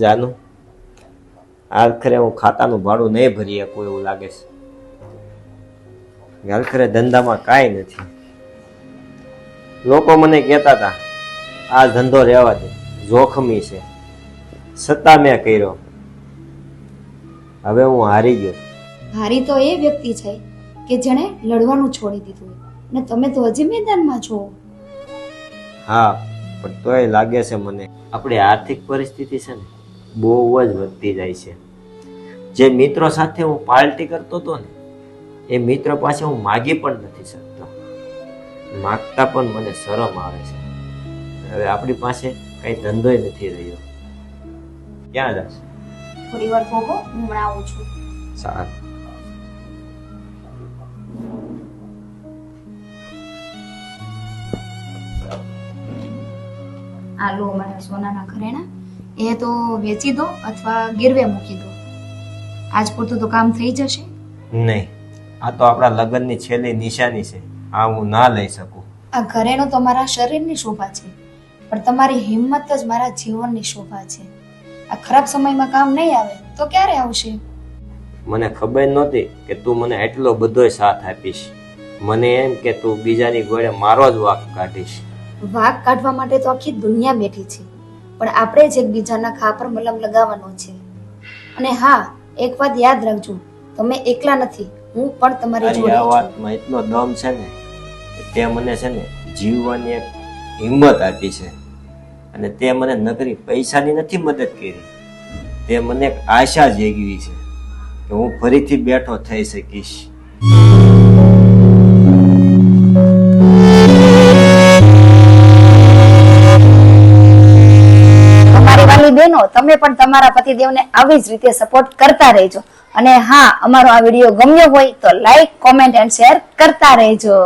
જાનું આખરે હું ખાતાનું ભાડું નહીં ભરી શકું એવું લાગે છે. આખરે ધંધામાં કાંઈ નથી. લોકો મને કહેતા હતા આ ધંધો રહેવા દે, જોખમી છે, છતાં મેં કર્યો. હવે હું હારી ગયો. હારી તો એ વ્યક્તિ છે કે જેણે લડવાનું છોડી દીધું ને તમે તો હજી મેદાનમાં છો. હા, પણ તોય લાગે છે મને આપણી આર્થિક પરિસ્થિતિ છે ને બહુ જ વધતી જાય છે. જે મિત્રો સાથે હું પાર્ટી કરતો હતો ને એ મિત્ર પાસે હું માગી પણ નથી શકતો. માગતા પણ મને શરમ આવે છે. હવે આપણી પાસે કઈ ધંધોય નથી રહ્યો. ક્યાં જશે? થોડી વાર ભોગો, હું હમણાં આવું છું. સારું. આ લો મારા સોનાના ઘરેણા, એ તો વેચી દો અથવા ગીરવે મૂકી દો. આજ પૂરતું તો કામ થઈ જશે. નહીં, આ તો આપણા લગ્નની છેલ્લી નિશાની છે. આ હું ના લઈ શકું. આ ઘરેણું તો મારા શરીરની શોભા છે, પણ તમારી હિંમત જ મારા જીવનની શોભા છે. આ ખરાબ સમયમાં કામ નહીં આવે તો ક્યારે આવશે? મને ખબર નહોતી કે તું મને એટલો બધોય સાથ આપીશ. મને એમ કે તું બીજાની ગોળે મારો જ વાંક કાઢીશ. વાઘ કાઢવા માટે તો આખી દુનિયા બેઠી છે, પણ આપણે જ એકબીજાના ખા પર મલમ લગાવવાનો છે. અને હા, એક વાત યાદ રાખજો, તમે એકલા નથી, હું પણ તમારી જોડે આ છું. વાતમાં એટલો દમ છે ને કે તે મને છે ને જીવવાની એક હિંમત આપી છે. અને તે મને નકરી પૈસાની નથી મદદ કરી, તે મને એક આશા જેગવી છે કે હું ફરીથી બેઠો થઈ શકીશ. તમારી વાલી બહેનો, તમે પણ તમારા પતિદેવને આવી જ રીતે સપોર્ટ કરતા રહેજો. અને હા, અમારો આ વિડીયો ગમ્યો હોય તો લાઈક, કોમેન્ટ એન્ડ શેર કરતા રહેજો.